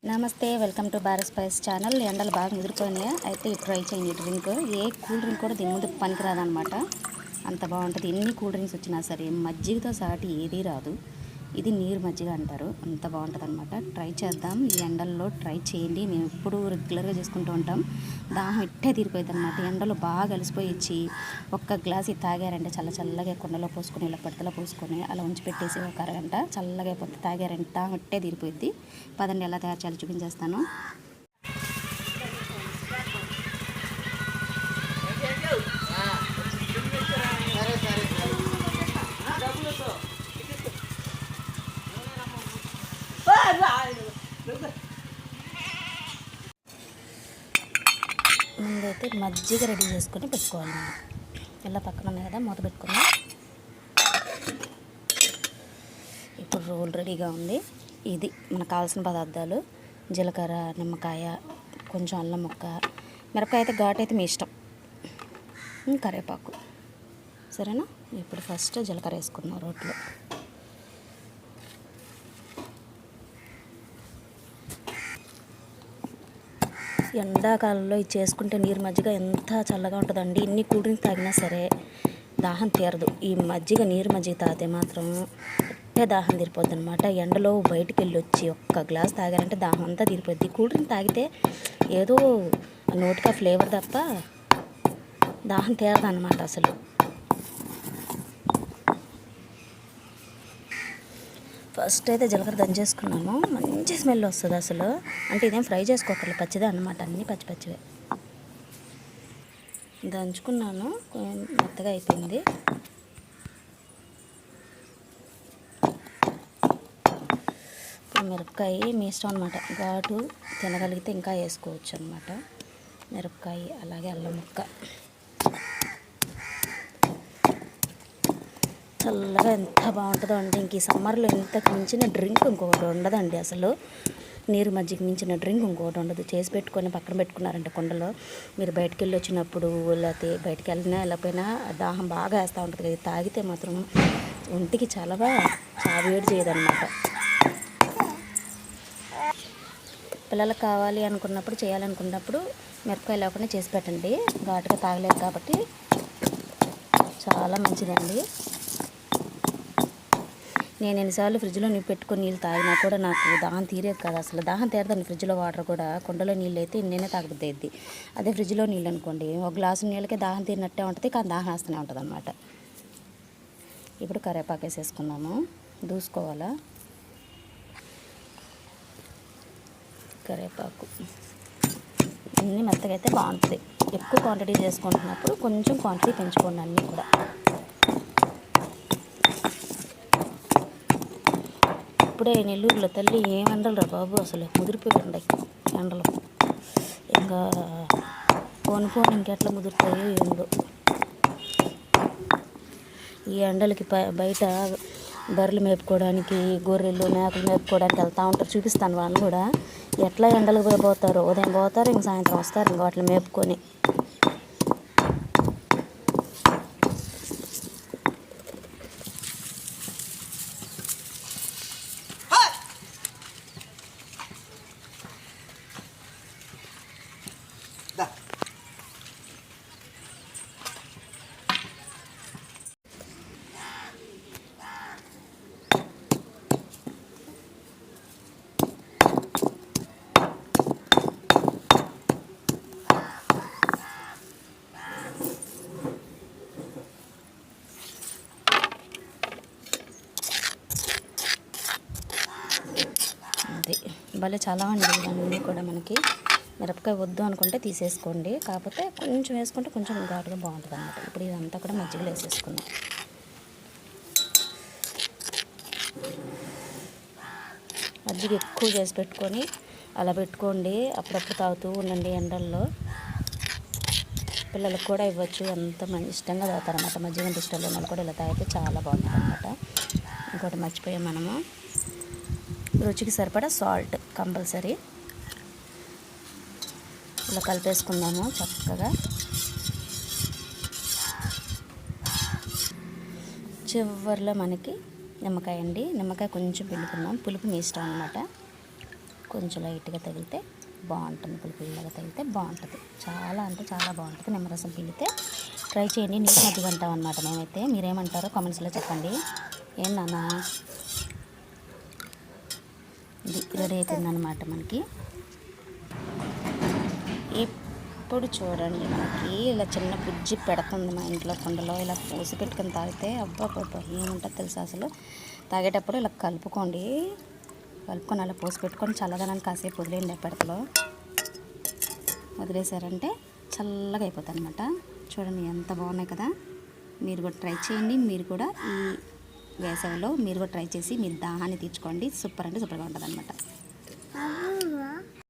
నమస్తే, welcome to Bharat spice channel. ఎండలు బాగా ముదిరిపోయినాయి. అయితే ఇది ట్రై చేయండి. డ్రింక్ ఏ కూల్ డ్రింక్ కూడా దీని ముందు పనికిరాదనమాట. అంత బాగుంటుంది. ఎన్ని కూల్ డ్రింక్స్ వచ్చినా సరే మజ్జిగతో సాటి ఏదీ రాదు. ఇది నీరు మజ్జిగ అంటారు. అంత బాగుంటుంది అనమాట. ట్రై చేద్దాం. ఈ ఎండల్లో ట్రై చేయండి. మేము ఎప్పుడు రెగ్యులర్గా చేసుకుంటూ ఉంటాం. దాహం ఇట్టే తీరిపోయింది అనమాట. ఎండలో బాగా అలసిపోయి ఇచ్చి ఒక్క గ్లాస్ ఇది తాగారంటే చల్లగా కుండలో పోసుకొని ఇలా పడతలో పోసుకొని అలా ఉంచి పెట్టేసి ఒక అరగంట చల్లగా అయిపోతే తాగారంటే దాహం ఇట్టే తీరిపోయింది. పదండి ఎలా తయారు చేయాలో చూపించేస్తాను. ముందైతే మజ్జిగ రెడీ చేసుకొని పెట్టుకోవాలి. మనం ఇలా పక్కన ఉన్నాయి కదా, మూత పెట్టుకుందాం. ఇప్పుడు రోల్ రెడీగా ఉంది. ఇది మనకు కావాల్సిన పదార్థాలు: జీలకర్ర, నిమ్మకాయ, కొంచెం అల్లం ముక్క, మిరపకాయ అయితే ఘాటు అయితే మీ ఇష్టం, కరివేపాకు. సరేనా? ఇప్పుడు ఫస్ట్ జీలకర్ర వేసుకుందాం రోట్లో. ఎండాకాలంలో ఇది చేసుకుంటే నీరు మజ్జిగ ఎంత చల్లగా ఉంటుందండి. ఎన్ని కూల్ డ్రింక్స్ తాగినా సరే దాహం తీరదు. ఈ మజ్జిగ నీరు మజ్జిగ తాగితే మాత్రం ఒట్టే దాహం తీరిపోద్ది అనమాట. ఎండలో బయటికి వెళ్ళి వచ్చి ఒక్క గ్లాస్ తాగారంటే దాహం అంతా తీరిపోద్ది. కూల్ డ్రింక్ తాగితే ఏదో నోటికా ఫ్లేవర్ తప్ప దాహం తీరదు అనమాట అసలు. ఫస్ట్ అయితే జీలకర్ర దంచేసుకున్నాము. మంచి స్మెల్ వస్తుంది అసలు. అంటే ఇదేం ఫ్రై చేసుకోకర్లేదు, పచ్చిదే అన్నమాట. అన్నీ పచ్చివే దంచుకున్నాను. మెత్తగా అయిపోయింది. మిరపకాయ మీ ఇష్టం అనమాట. ఘాటు తినగలిగితే ఇంకా వేసుకోవచ్చు అనమాట. మిరపకాయ, అలాగే అల్లం ముక్క. చల్లగా ఎంత బాగుంటుందో అంటే ఇంక ఈ సమ్మర్లో ఇంతకు మించిన డ్రింక్ ఇంకొకటి ఉండదండి అసలు. నీరు మజ్జిగ మించిన డ్రింక్ ఇంకొకటి ఉండదు. చేసి పెట్టుకొని పక్కన పెట్టుకున్నారంటే కుండలో, మీరు బయటికి వెళ్ళి వచ్చినప్పుడు లేకపోతే బయటికి వెళ్ళినా వెళ్ళకపోయినా దాహం బాగా వేస్తూ ఉంటుంది కదా, తాగితే మాత్రం ఒంటికి చాలా వేడి చేయదన్నమాట. పిల్లలకు కావాలి అనుకున్నప్పుడు, చేయాలనుకున్నప్పుడు మిరపకాయ లేకుండా చేసి పెట్టండి. ఘాటుగా తాగలేదు కాబట్టి చాలా మంచిదండి. నేను ఎన్నిసార్లు ఫ్రిడ్జ్లో పెట్టుకొని నీళ్ళు తాగినా కూడా నాకు దాహం తీరేది కాదు అసలు. దాహం తీరదండి ఫ్రిడ్జ్లో వాటర్ కూడా. కుండలో నీళ్ళు అయితే నేనే తాగబుద్ది. అదే ఫ్రిడ్జ్లో నీళ్ళు అనుకోండి, ఒక గ్లాసు నీళ్ళకే దాహం తీరినట్టే ఉంటుంది, కానీ దాహం వేస్తూనే ఉంటుంది అనమాట. ఇప్పుడు కరివేపాకు వేసేసుకుందాము. దూసుకోవాలా కరివేపాకు. అన్నీ మెత్తగా అయితే బాగుంటుంది. ఎక్కువ క్వాంటిటీ చేసుకుంటున్నప్పుడు కొంచెం క్వాంటిటీ పెంచుకోండి అన్నీ కూడా. ఇప్పుడే నెల్లూరులో తల్లి ఏం ఎండలు రా బాబు, అసలు ముదిరిపోయి ఎండలు. ఇంకా పోను ఇంకెట్లా ముదురుతాయో ఏందో. ఈ ఎండలకి బయట బర్రెలు మేపుకోవడానికి, గొర్రెలు మేకలు మేపుకోవడానికి వెళ్తూ ఉంటారు. చూపిస్తాను వాళ్ళు కూడా ఎట్లా ఎండలకు పోతారు. ఉదయం పోతారు, ఇంక సాయంత్రం వస్తారు, ఇంక వాటిని మేపుకొని. భలే చాలా అండి ఇవన్నీ కూడా. మనకి మిరపకాయ వద్దు అనుకుంటే తీసేసుకోండి, కాకపోతే కొంచెం వేసుకుంటే కొంచెం ఘాటుగా బాగుంటుంది అన్నమాట. ఇప్పుడు ఇదంతా కూడా మజ్జిగలో వేసేసుకున్నాం. మజ్జిగ ఎక్కువ చేసి పెట్టుకొని అలా పెట్టుకోండి, అప్పుడప్పుడు తాగుతూ ఉండండి ఎండల్లో. పిల్లలకు కూడా ఇవ్వచ్చు, అంత ఇష్టంగా తాగుతారన్నమాట. మజ్జిగ అంటే ఇష్టం లేని వాళ్ళు కూడా ఇలా తాగితే చాలా బాగుంటుంది అన్నమాట. ఇంకోటి మర్చిపోయాం మనము, రుచికి సరిపడా సాల్ట్ కంపల్సరీ. ఇలా కలిపేసుకుందాము చక్కగా. చివర్లో మనకి నిమ్మకాయ అండి. నిమ్మకాయ కొంచెం పిండుకుందాం, పులుపు మీ ఇష్టం అన్నమాట. కొంచెం లైట్గా తగిలితే బాగుంటుంది, పుల్లగా తగిలితే బాగుంటుంది. చాలా అంటే చాలా బాగుంటుంది. నిమ్మరసం పిండితే ట్రై చేయండి. నీటి మజ్జిగ అంటాం అనమాట మేమైతే. మీరేమంటారో కామెంట్స్లో చెప్పండి. ఏం నాన్న ఇది రెడీ అవుతుందన్నమాట మనకి. ఇప్పుడు చూడండి, మనకి ఇలా చిన్న బుజ్జి పెడుతుంది మా ఇంట్లో కుండలో. ఇలా పోసి పెట్టుకొని తాగితే అబ్బా ఏముంటుంది తెలుసా అసలు. తాగేటప్పుడు ఇలా కలుపుకొని అలా పోసి పెట్టుకొని చల్లదనాన్ని కాసేపు వదిలేయండి. పెడతలో వదిలేసారంటే చల్లగా అయిపోతుంది అనమాట. చూడండి ఎంత బాగున్నాయి కదా. మీరు కూడా ట్రై చేయండి. మీరు కూడా ఈ వేసవిలో మీరు కూడా ట్రై చేసి మీరు దాహాన్ని తీర్చుకోండి. సూపర్ అంటే సూపర్గా ఉంటుంది అనమాట.